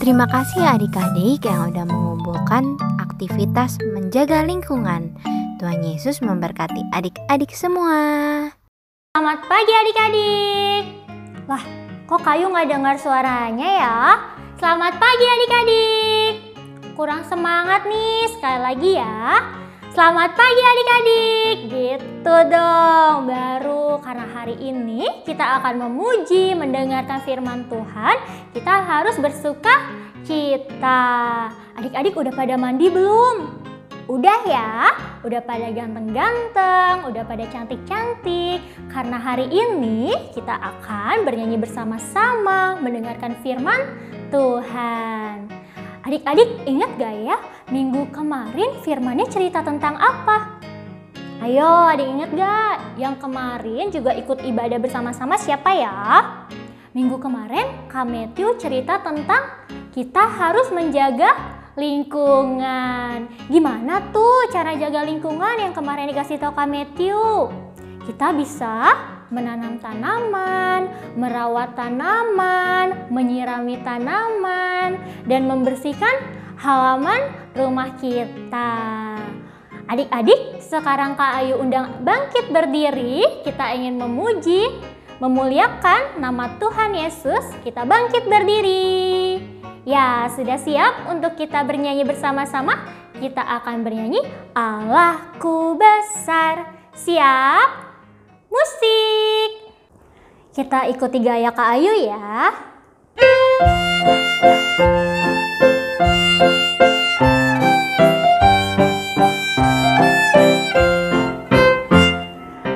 Terima kasih adik-adik yang udah mengumpulkan aktivitas menjaga lingkungan. Tuhan Yesus memberkati adik-adik semua. Selamat pagi adik-adik. Wah, kok Kayu nggak dengar suaranya ya? Selamat pagi adik-adik. Kurang semangat nih, sekali lagi ya. Selamat pagi adik-adik. Gitu dong, baru karena hari ini kita akan memuji, mendengarkan firman Tuhan. Kita harus bersuka cita. Adik-adik udah pada mandi belum? Udah ya? Udah pada ganteng-ganteng, udah pada cantik-cantik. Karena hari ini kita akan bernyanyi bersama-sama mendengarkan firman Tuhan. Adik-adik ingat gak ya, minggu kemarin firmannya cerita tentang apa? Ayo adik ingat gak? Yang kemarin juga ikut ibadah bersama-sama siapa ya? Minggu kemarin Kak Matthew cerita tentang kita harus menjaga lingkungan. Gimana tuh cara jaga lingkungan yang kemarin dikasih tahu Kak Matthew? Kita bisa menanam tanaman, merawat tanaman, menyirami tanaman, dan membersihkan halaman rumah kita. Adik-adik, sekarang Kak Ayu undang bangkit berdiri. Kita ingin memuji, memuliakan nama Tuhan Yesus. Kita bangkit berdiri. Ya, sudah siap untuk kita bernyanyi bersama-sama? Kita akan bernyanyi Allahku besar. Siap? Musik. Kita ikuti gaya Kak Ayu ya.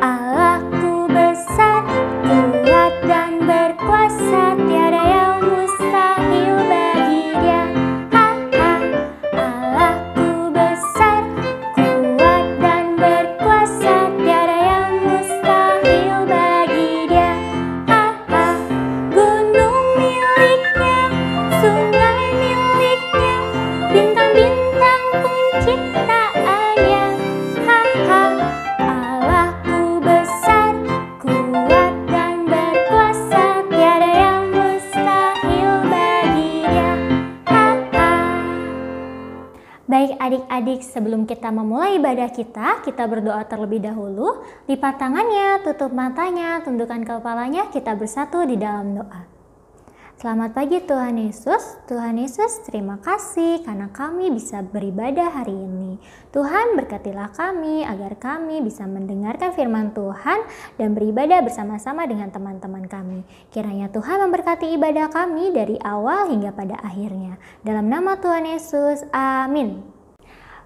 Allahku besar, kuat dan berkuasa, tiada yang mustahil bagi Dia. Ha ha. Allahku besar, kuat dan berkuasa, tiada yang mustahil bagi Dia. Ha ha. Gunung miliknya, sungai miliknya, bintang-bintang pun ciptaannya. Ha ha. Allahku besar, kuat dan berkuasa, tiada yang mustahil bagi Dia. Ha ha. Baik adik-adik, sebelum kita memulai ibadah kita berdoa terlebih dahulu. Lipat tangannya, tutup matanya, tundukkan kepalanya, kita bersatu di dalam doa. Selamat pagi Tuhan Yesus. Tuhan Yesus, terima kasih karena kami bisa beribadah hari ini. Tuhan berkatilah kami agar kami bisa mendengarkan firman Tuhan dan beribadah bersama-sama dengan teman-teman kami. Kiranya Tuhan memberkati ibadah kami dari awal hingga pada akhirnya. Dalam nama Tuhan Yesus, amin.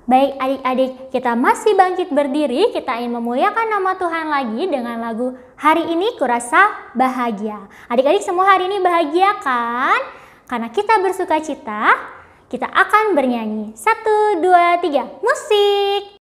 Baik adik-adik, kita masih bangkit berdiri. Kita ingin memuliakan nama Tuhan lagi dengan lagu Hari Ini Kurasa Bahagia. Adik-adik semua hari ini bahagia kan? Karena kita bersuka cita, kita akan bernyanyi. 1, 2, 3, musik!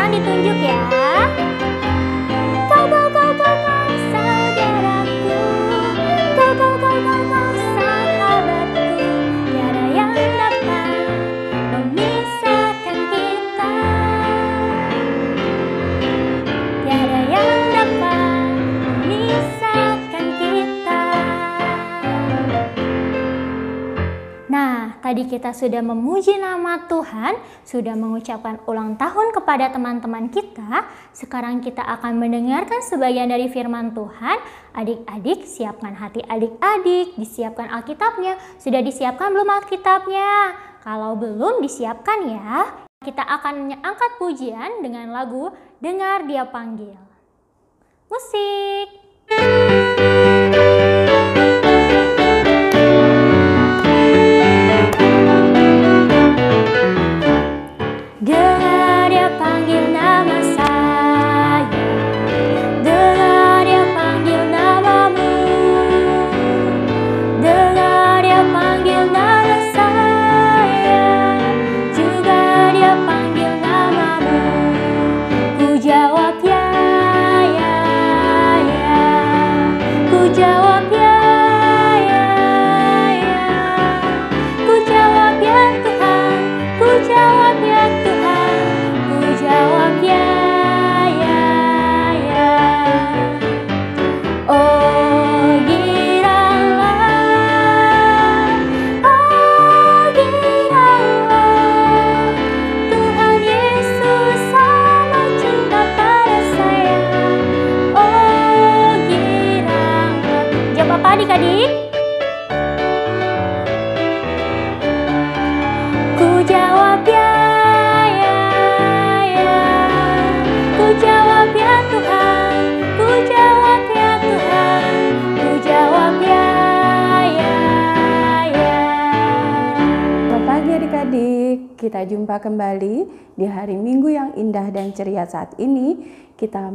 Ditunjuk ya. Kau saudaraku, kau sahabatku, tiada yang dapat memisahkan kita, tiada yang dapat memisahkan kita. Nah, tadi Tadi kita sudah memuji nama Tuhan, sudah mengucapkan ulang tahun kepada teman-teman kita. Sekarang kita akan mendengarkan sebagian dari firman Tuhan. Adik-adik, siapkan hati adik-adik, disiapkan Alkitabnya. Sudah disiapkan belum Alkitabnya? Kalau belum, disiapkan ya. Kita akan angkat pujian dengan lagu Dengar Dia Panggil. Musik. Dengar Dia panggil nama saya, dengar Dia panggil namamu, dengar Dia panggil nama saya, juga Dia panggil namamu. Ku jawab ya, ya, ya. Ku jawab ya, ya, ya. Ku jawab ya Tuhan, ku jawab ya Tuhan, ku jawab ya, ya, ya. Oh giranglah, Tuhan Yesus sama cinta pada saya. Oh giranglah. Jawab apa adik-adik? Ku jawab ya, ya, ya. Ku jawab ya Tuhan, ku jawab ya Tuhan, ku jawab ya, ya, ya. Selamat pagi adik-adik, kita jumpa kembali di hari Minggu yang indah dan ceria saat ini. Kita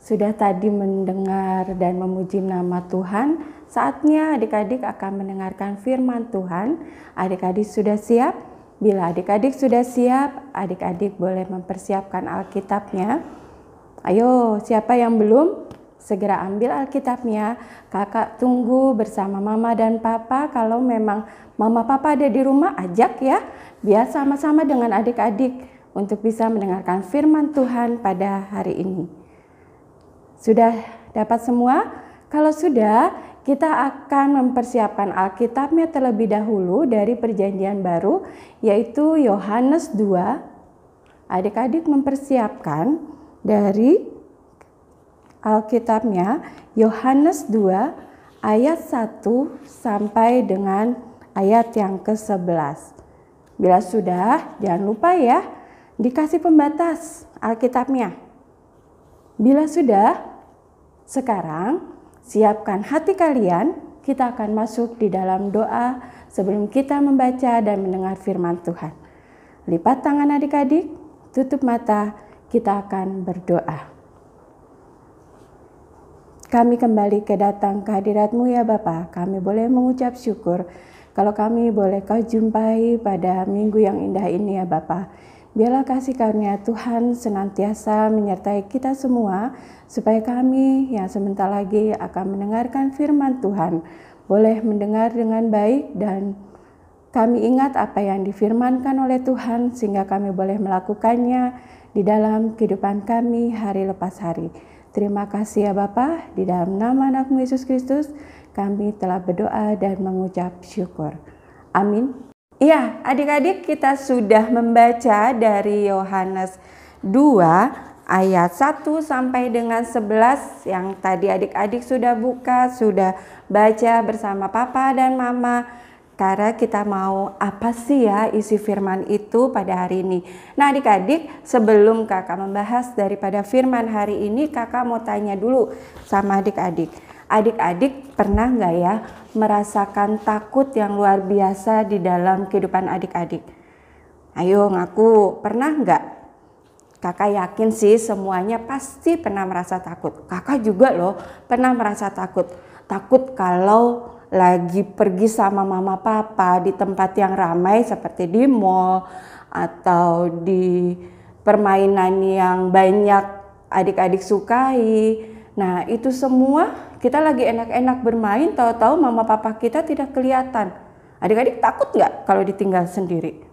sudah tadi mendengar dan memuji nama Tuhan. Saatnya adik-adik akan mendengarkan firman Tuhan. Adik-adik sudah siap? Bila adik-adik sudah siap, adik-adik boleh mempersiapkan Alkitabnya. Ayo, siapa yang belum? Segera ambil Alkitabnya. Kakak tunggu bersama Mama dan Papa. Kalau memang Mama Papa ada di rumah, ajak ya. Biar sama-sama dengan adik-adik untuk bisa mendengarkan firman Tuhan pada hari ini. Sudah dapat semua? Kalau sudah, kita akan mempersiapkan Alkitabnya terlebih dahulu dari Perjanjian Baru, yaitu Yohanes 2. Adik-adik mempersiapkan dari Alkitabnya Yohanes 2 ayat 1 sampai dengan ayat yang ke-11. Bila sudah, jangan lupa ya, dikasih pembatas Alkitabnya. Bila sudah, sekarang siapkan hati kalian, kita akan masuk di dalam doa sebelum kita membaca dan mendengar firman Tuhan. Lipat tangan adik-adik, tutup mata, kita akan berdoa. Kami kembali datang ke hadirat-Mu ya Bapa. Kami boleh mengucap syukur kalau kami boleh Kau jumpai pada minggu yang indah ini ya Bapa. Biarlah kasih karunia Tuhan senantiasa menyertai kita semua, supaya kami yang sebentar lagi akan mendengarkan firman Tuhan boleh mendengar dengan baik, dan kami ingat apa yang difirmankan oleh Tuhan sehingga kami boleh melakukannya di dalam kehidupan kami hari lepas hari. Terima kasih ya Bapa, di dalam nama anak-Mu Yesus Kristus kami telah berdoa dan mengucap syukur. Amin. Iya, adik-adik, kita sudah membaca dari Yohanes 2 ayat 1 sampai dengan 11 yang tadi adik-adik sudah buka, sudah baca bersama Papa dan Mama. Karena kita mau apa sih ya isi firman itu pada hari ini. Nah adik-adik, sebelum kakak membahas daripada firman hari ini, kakak mau tanya dulu sama adik-adik. Adik-adik pernah nggak ya merasakan takut yang luar biasa di dalam kehidupan adik-adik? Ayo ngaku, pernah nggak? Kakak yakin sih semuanya pasti pernah merasa takut. Kakak juga loh pernah merasa takut. Takut kalau lagi pergi sama mama papa di tempat yang ramai seperti di mall atau di permainan yang banyak adik-adik sukai. Nah itu semua kita lagi enak-enak bermain, tahu-tahu mama papa kita tidak kelihatan. Adik-adik takut nggak kalau ditinggal sendiri?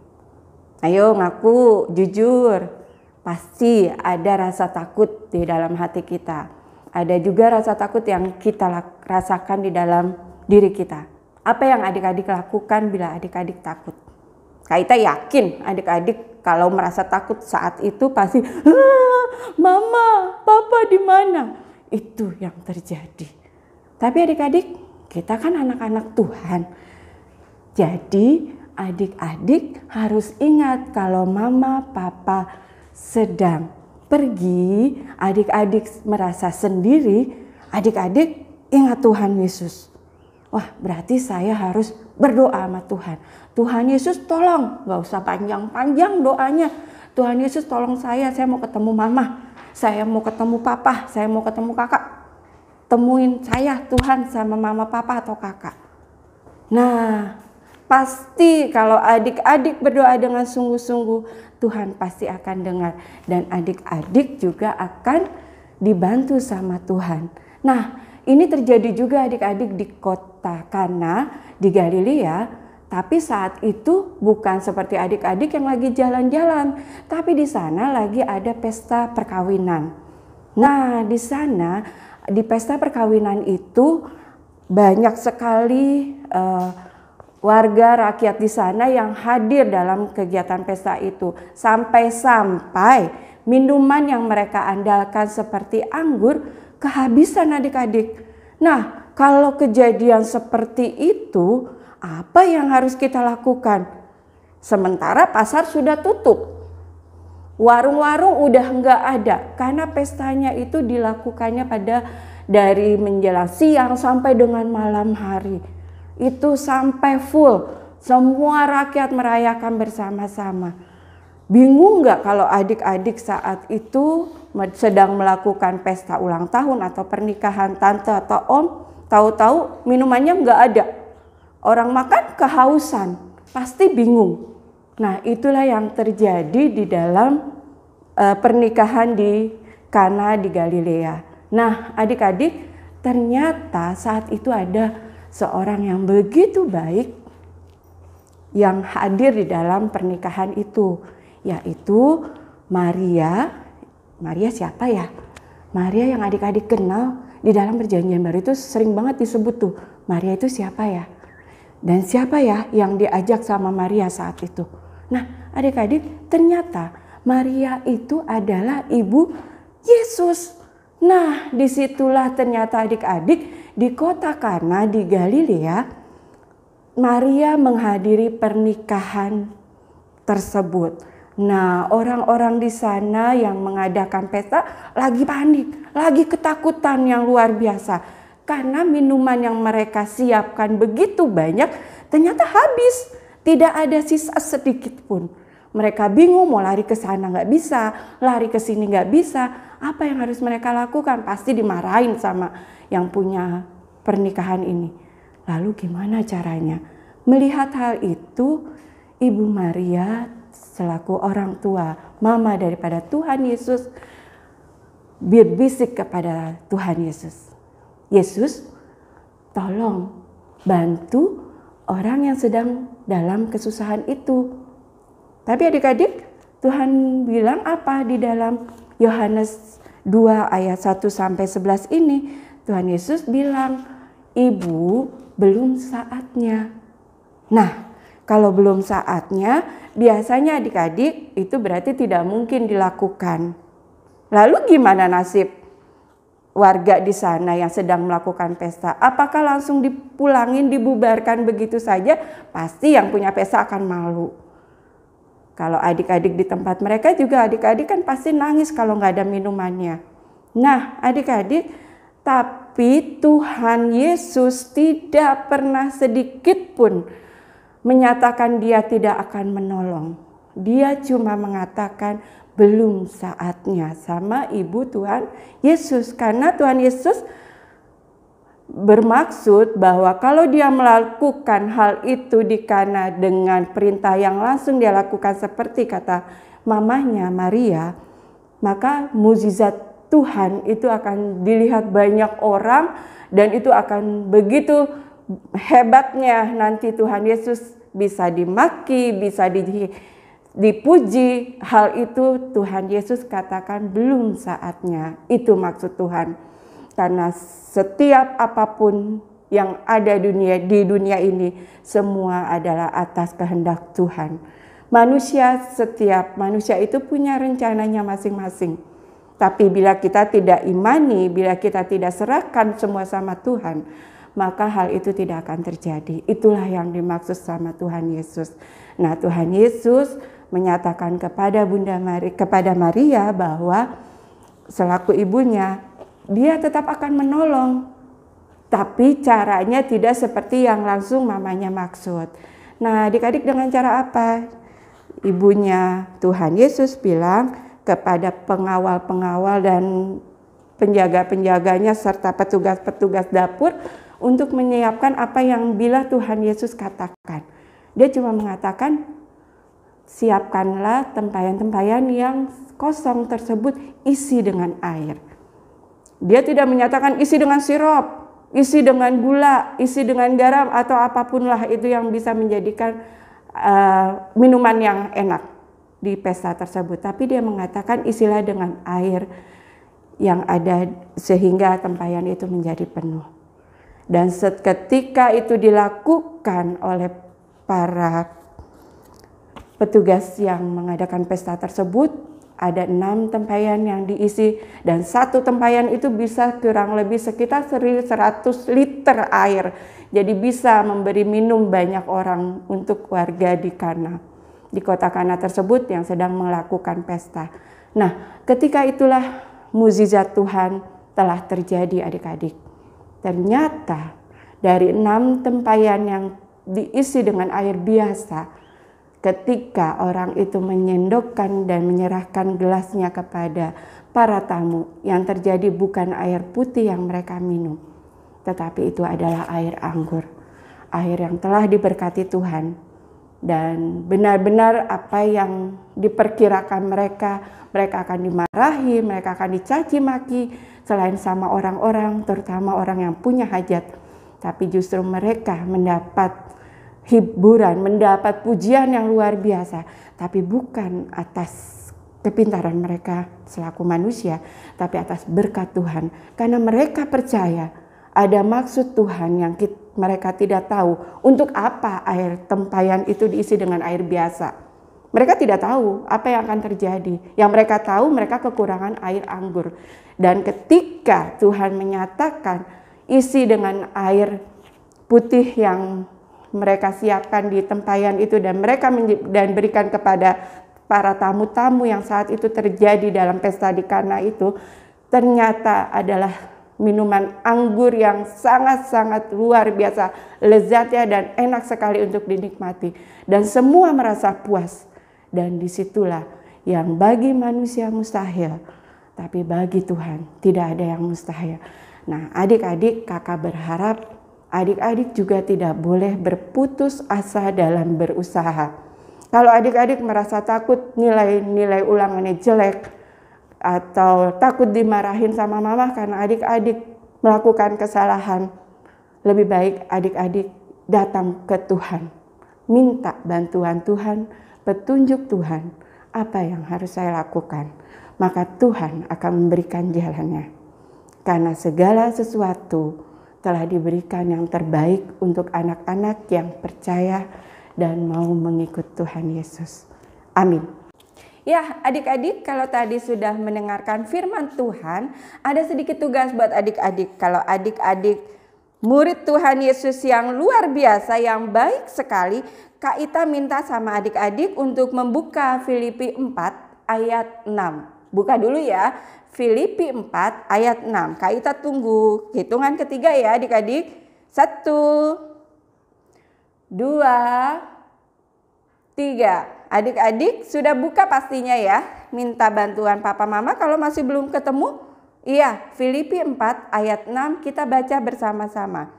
Ayo ngaku, jujur. Pasti ada rasa takut di dalam hati kita. Ada juga rasa takut yang kita rasakan di dalam diri kita. Apa yang adik-adik lakukan bila adik-adik takut? Kita yakin adik-adik kalau merasa takut saat itu pasti, Mama, Papa di mana? Itu yang terjadi. Tapi adik-adik, kita kan anak-anak Tuhan. Jadi adik-adik harus ingat kalau Mama, Papa sedang pergi, adik-adik merasa sendiri, adik-adik ingat Tuhan Yesus. Wah, berarti saya harus berdoa sama Tuhan. Tuhan Yesus tolong, gak usah panjang-panjang doanya. Tuhan Yesus tolong saya mau ketemu Mama, saya mau ketemu Papa, saya mau ketemu Kakak. Temuin saya Tuhan sama Mama, Papa atau Kakak. Nah, pasti kalau adik-adik berdoa dengan sungguh-sungguh, Tuhan pasti akan dengar. Dan adik-adik juga akan dibantu sama Tuhan. Nah, ini terjadi juga adik-adik di kota Kana di Galilea. Tapi saat itu bukan seperti adik-adik yang lagi jalan-jalan. Tapi di sana lagi ada pesta perkawinan. Nah, di sana di pesta perkawinan itu banyak sekali warga rakyat di sana yang hadir dalam kegiatan pesta itu. Sampai-sampai minuman yang mereka andalkan seperti anggur kehabisan adik-adik. Nah, kalau kejadian seperti itu, apa yang harus kita lakukan? Sementara pasar sudah tutup. Warung-warung udah nggak ada karena pestanya itu dilakukannya dari menjelang siang sampai dengan malam hari. Itu sampai full, semua rakyat merayakan bersama-sama. Bingung nggak kalau adik-adik saat itu sedang melakukan pesta ulang tahun atau pernikahan tante atau om, tahu-tahu minumannya nggak ada. Orang makan kehausan, pasti bingung. Nah, itulah yang terjadi di dalam pernikahan di Kana di Galilea. Nah, adik-adik, ternyata saat itu ada seorang yang begitu baik yang hadir di dalam pernikahan itu, yaitu Maria. Maria siapa ya? Maria yang adik-adik kenal di dalam perjanjian baru itu sering banget disebut tuh. Maria itu siapa ya? Dan siapa ya yang diajak sama Maria saat itu? Nah, adik-adik, ternyata Maria itu adalah ibu Yesus. Nah, disitulah ternyata adik-adik di kota Kana di Galilea, Maria menghadiri pernikahan tersebut. Nah, orang-orang di sana yang mengadakan pesta lagi panik, lagi ketakutan yang luar biasa. Karena minuman yang mereka siapkan begitu banyak, ternyata habis. Tidak ada sisa sedikit pun. Mereka bingung mau lari ke sana nggak bisa, lari ke sini nggak bisa. Apa yang harus mereka lakukan? Pasti dimarahin sama yang punya pernikahan ini. Lalu gimana caranya? Melihat hal itu, Ibu Maria selaku orang tua, mama daripada Tuhan Yesus, berbisik kepada Tuhan Yesus. Yesus, tolong bantu orang yang sedang dalam kesusahan itu. Tapi adik-adik, Tuhan bilang apa di dalam Yohanes 2 ayat 1 sampai 11 ini? Tuhan Yesus bilang, Ibu, belum saatnya. Nah, kalau belum saatnya, biasanya adik-adik itu berarti tidak mungkin dilakukan. Lalu gimana nasib warga di sana yang sedang melakukan pesta? Apakah langsung dipulangin, dibubarkan begitu saja? Pasti yang punya pesta akan malu. Kalau adik-adik di tempat mereka juga adik-adik kan pasti nangis kalau nggak ada minumannya. Nah, adik-adik, tapi Tuhan Yesus tidak pernah sedikit pun menyatakan dia tidak akan menolong. Dia cuma mengatakan belum saatnya sama ibu Tuhan Yesus. Karena Tuhan Yesus bermaksud bahwa kalau dia melakukan hal itu di Kana dengan perintah yang langsung dia lakukan seperti kata mamanya Maria, maka mukjizat Tuhan itu akan dilihat banyak orang dan itu akan begitu hebatnya nanti Tuhan Yesus bisa dimaki, bisa dipuji. Hal itu Tuhan Yesus katakan belum saatnya. Itu maksud Tuhan. Karena setiap apapun yang ada di dunia ini semua adalah atas kehendak Tuhan. Setiap manusia itu punya rencananya masing-masing. Tapi bila kita tidak imani, bila kita tidak serahkan semua sama Tuhan, maka hal itu tidak akan terjadi. Itulah yang dimaksud sama Tuhan Yesus. Nah, Tuhan Yesus menyatakan kepada kepada Maria bahwa selaku ibunya, dia tetap akan menolong. Tapi caranya tidak seperti yang langsung mamanya maksud. Nah, adik-adik dengan cara apa? Ibunya Tuhan Yesus bilang kepada pengawal-pengawal dan penjaga-penjaganya serta petugas-petugas dapur untuk menyiapkan apa yang bila Tuhan Yesus katakan. Dia cuma mengatakan, siapkanlah tempayan-tempayan yang kosong tersebut isi dengan air. Dia tidak menyatakan isi dengan sirup, isi dengan gula, isi dengan garam atau apapun lah itu yang bisa menjadikan minuman yang enak di pesta tersebut. Tapi dia mengatakan isilah dengan air yang ada sehingga tempayan itu menjadi penuh. Dan ketika itu dilakukan oleh para petugas yang mengadakan pesta tersebut, ada 6 tempayan yang diisi dan 1 tempayan itu bisa kurang lebih sekitar 100 liter air. Jadi bisa memberi minum banyak orang untuk warga di Kana, di kota Kana tersebut yang sedang melakukan pesta. Nah, ketika itulah mukjizat Tuhan telah terjadi adik-adik. Ternyata dari 6 tempayan yang diisi dengan air biasa, ketika orang itu menyendokkan dan menyerahkan gelasnya kepada para tamu, yang terjadi bukan air putih yang mereka minum, tetapi itu adalah air anggur. Air yang telah diberkati Tuhan. Dan benar-benar apa yang diperkirakan mereka akan dimarahi, mereka akan dicaci maki, selain sama orang-orang, terutama orang yang punya hajat. Tapi justru mereka mendapat hiburan, mendapat pujian yang luar biasa, tapi bukan atas kepintaran mereka selaku manusia, tapi atas berkat Tuhan. Karena mereka percaya ada maksud Tuhan yang mereka tidak tahu. Untuk apa air tempayan itu diisi dengan air biasa? Mereka tidak tahu apa yang akan terjadi. Yang mereka tahu, mereka kekurangan air anggur. Dan ketika Tuhan menyatakan isi dengan air putih yang mereka siapkan di tempayan itu dan berikan kepada para tamu-tamu yang saat itu terjadi dalam pesta di Kana itu, ternyata adalah minuman anggur yang sangat-sangat luar biasa lezatnya dan enak sekali untuk dinikmati, dan semua merasa puas. Dan disitulah yang bagi manusia mustahil, tapi bagi Tuhan tidak ada yang mustahil. Nah, adik-adik, kakak berharap adik-adik juga tidak boleh berputus asa dalam berusaha. Kalau adik-adik merasa takut nilai ulangannya jelek, atau takut dimarahin sama mama karena adik-adik melakukan kesalahan, lebih baik adik-adik datang ke Tuhan. Minta bantuan Tuhan, petunjuk Tuhan, apa yang harus saya lakukan. Maka Tuhan akan memberikan jalannya. Karena segala sesuatu telah diberikan yang terbaik untuk anak-anak yang percaya dan mau mengikut Tuhan Yesus. Amin. Ya, adik-adik, kalau tadi sudah mendengarkan firman Tuhan, ada sedikit tugas buat adik-adik. Kalau adik-adik murid Tuhan Yesus yang luar biasa, yang baik sekali, Kak Ita minta sama adik-adik untuk membuka Filipi 4 ayat 6. Buka dulu ya, Filipi 4 ayat 6. Kak Ita tunggu hitungan ketiga ya adik-adik. 1, 2, 3. Adik-adik sudah buka pastinya ya. Minta bantuan papa mama kalau masih belum ketemu. Iya, Filipi 4 ayat 6 kita baca bersama-sama.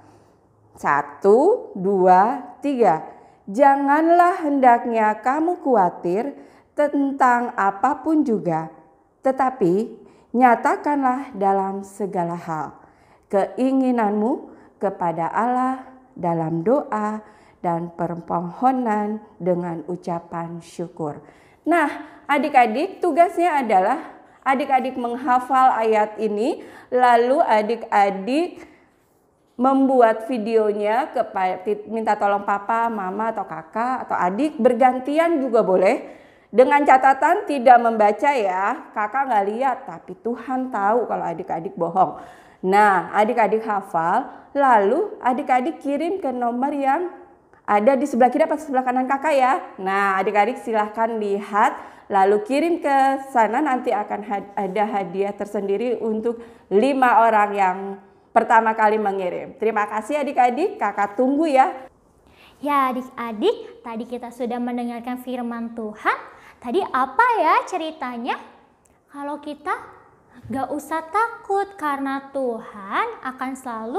1, 2, 3. Janganlah hendaknya kamu khawatir tentang apapun juga, tetapi nyatakanlah dalam segala hal keinginanmu kepada Allah dalam doa dan permohonan dengan ucapan syukur. Nah, adik-adik tugasnya adalah adik-adik menghafal ayat ini, lalu adik-adik membuat videonya, minta tolong papa, mama, atau kakak, atau adik, bergantian juga boleh. Dengan catatan tidak membaca ya, kakak nggak lihat, tapi Tuhan tahu kalau adik-adik bohong. Nah, adik-adik hafal, lalu adik-adik kirim ke nomor yang ada di sebelah kiri atau sebelah kanan kakak ya. Nah, adik-adik silahkan lihat, lalu kirim ke sana, nanti akan ada hadiah tersendiri untuk 5 orang yang pertama kali mengirim. Terima kasih adik-adik, kakak tunggu ya. Ya adik-adik, tadi kita sudah mendengarkan firman Tuhan. Tadi apa ya ceritanya? Kalau kita gak usah takut karena Tuhan akan selalu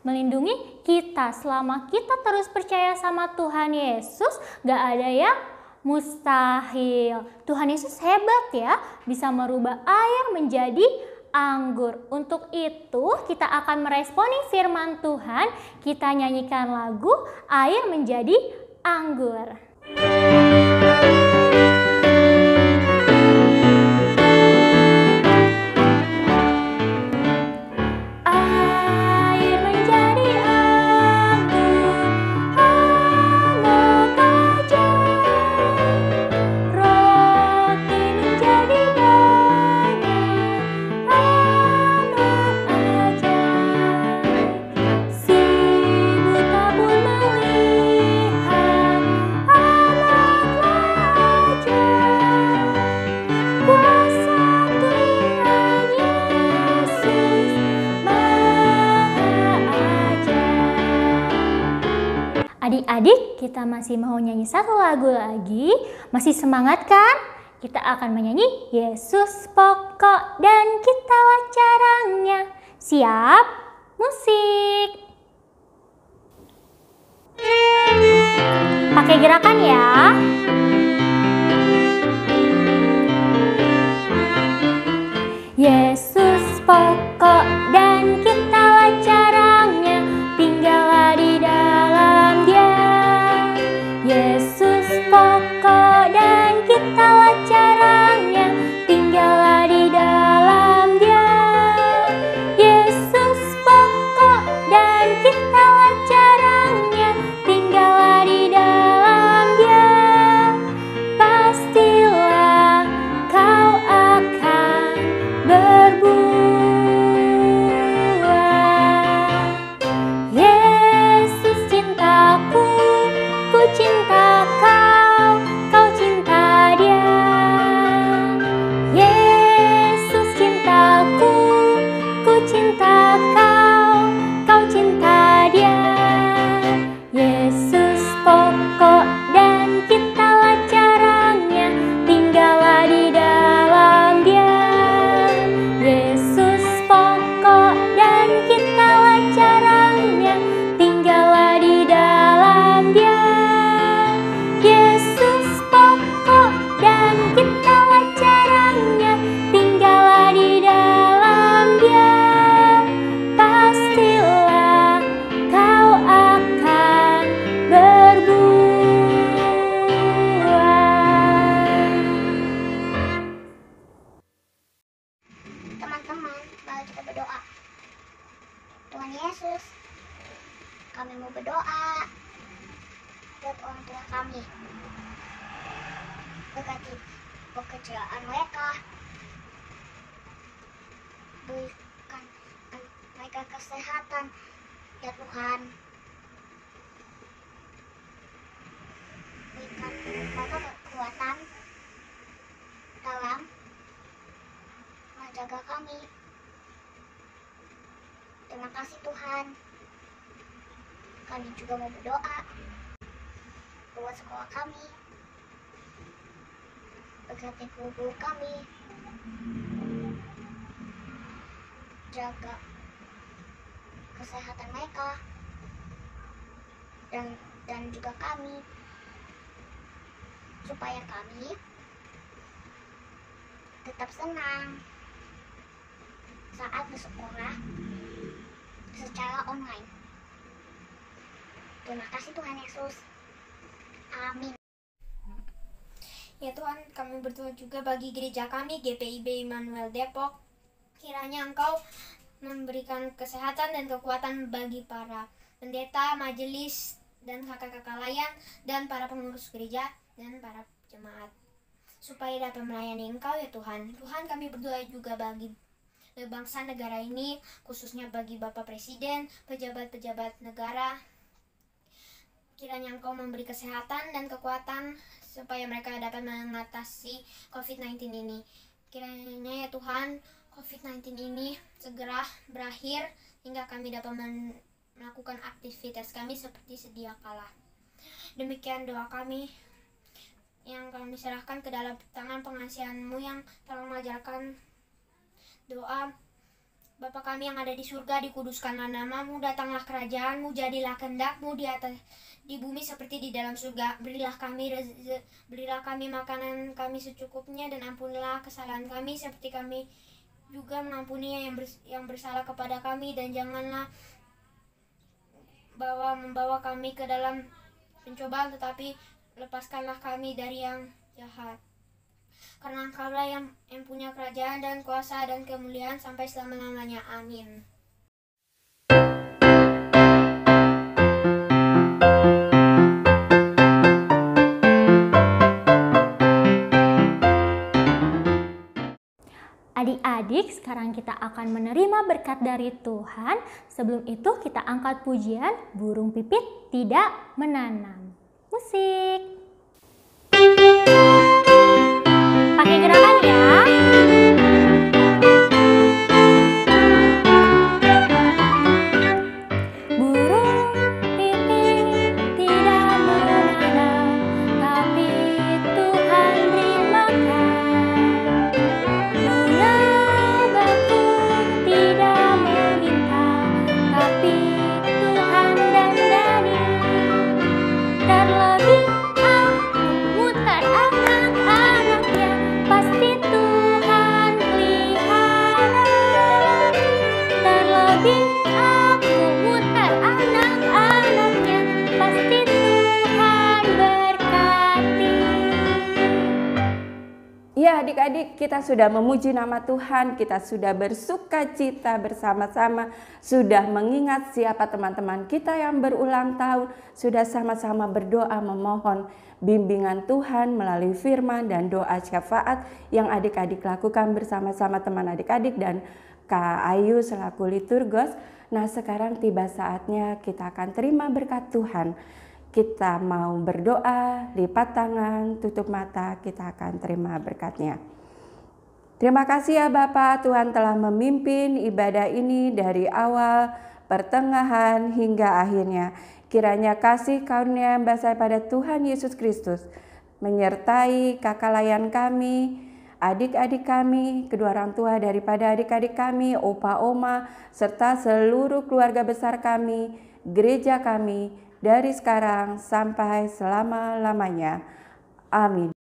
melindungi kita. Selama kita terus percaya sama Tuhan Yesus, gak ada yang mustahil. Tuhan Yesus hebat ya, bisa merubah air menjadi anggur. Untuk itu kita akan meresponi firman Tuhan. Kita nyanyikan lagu Air Menjadi Anggur. Adik-adik, kita masih mau nyanyi satu lagu lagi. Masih semangat kan? Kita akan menyanyi Yesus pokok dan kitalah caranya. Siap? Musik. Pakai gerakan ya. Yesus pokok dan kitalah caranya. Tinggallah di dalam Dia. Yesus pokok dan kitalah caranya. Tinggallah di dalam Dia. Yesus pokok dan kitalah caranya. Tinggallah di dalam Dia. Pastilah kau akan berbuah. Yesus cintaku, ku cinta kau, kau cinta Dia. Yesus cintaku, ku cinta kau, kau cinta Dia. Yesus pokok dan kitalah caranya. Tinggallah di dalam Dia. Yesus pokok dan kitalah caranya. Tinggallah di dalam Dia. Yesus pokok dan kitalah caranya. Tinggallah di dalam Dia. Pastilah kau akan berbuah. Teman-teman, mari kita berdoa. Tuhan Yesus, kami mau berdoa buat orang tua kami. Berkati pekerjaan mereka. Berikan mereka kesehatan, ya Tuhan. Berikan mereka kekuatan dalam menjaga kami. Terima kasih Tuhan. Kami juga mau berdoa buat sekolah kami. Berkati guru kami. Jaga kesehatan mereka dan juga kami, supaya kami tetap senang saat bersekolah secara online. Terima kasih Tuhan Yesus. Amin. Ya Tuhan, kami berdoa juga bagi gereja kami, GPIB Immanuel Depok. Kiranya Engkau memberikan kesehatan dan kekuatan bagi para pendeta, majelis, dan kakak-kakak layan, dan para pengurus gereja, dan para jemaat, supaya dapat melayani Engkau ya Tuhan. Tuhan, kami berdoa juga bagi bangsa negara ini, khususnya bagi Bapak Presiden, pejabat-pejabat negara. Kiranya Engkau memberi kesehatan dan kekuatan supaya mereka dapat mengatasi COVID-19 ini. Kiranya ya Tuhan, COVID-19 ini segera berakhir hingga kami dapat melakukan aktivitas kami seperti sedia kala. Demikian doa kami yang kami serahkan ke dalam tangan pengasihan-Mu yang telah mengajarkan doa. Bapa kami yang ada di surga, dikuduskanlah nama-Mu, datanglah kerajaan-Mu, jadilah kehendak-Mu di bumi seperti di dalam surga. Berilah kami makanan kami secukupnya, dan ampunilah kesalahan kami seperti kami juga mengampuni yang bersalah kepada kami, dan janganlah membawa kami ke dalam pencobaan, tetapi lepaskanlah kami dari yang jahat. Karena Engkaulah yang punya kerajaan dan kuasa dan kemuliaan sampai selama-lamanya. Amin. Adik-adik, sekarang kita akan menerima berkat dari Tuhan. Sebelum itu kita angkat pujian Burung Pipit Tidak Menanam. Musik. Pakai gerakan ya. Burung pipit tidak menanam, tapi Tuhan beri makan. Bunga bakung tidak meminta, tapi Tuhan dandani. Terlebih mutar anak-anaknya, pasti Tuhan pelihara. Terlebih aku mutar anak-anaknya, pasti Tuhan berkati. Ya adik-adik, kita sudah memuji nama Tuhan, kita sudah bersuka cita bersama-sama, sudah mengingat siapa teman-teman kita yang berulang tahun, sudah sama-sama berdoa memohon bimbingan Tuhan melalui firman dan doa syafaat yang adik-adik lakukan bersama-sama teman adik-adik dan Kak Ayu selaku liturgos. Nah sekarang tiba saatnya kita akan terima berkat Tuhan. Kita mau berdoa, lipat tangan, tutup mata, kita akan terima berkatnya. Terima kasih ya Bapak, Tuhan telah memimpin ibadah ini dari awal, pertengahan, hingga akhirnya. Kiranya kasih karunia yang besar pada Tuhan Yesus Kristus menyertai kakak layan kami, adik-adik kami, kedua orang tua daripada adik-adik kami, opa, oma, serta seluruh keluarga besar kami, gereja kami, dari sekarang sampai selama-lamanya. Amin.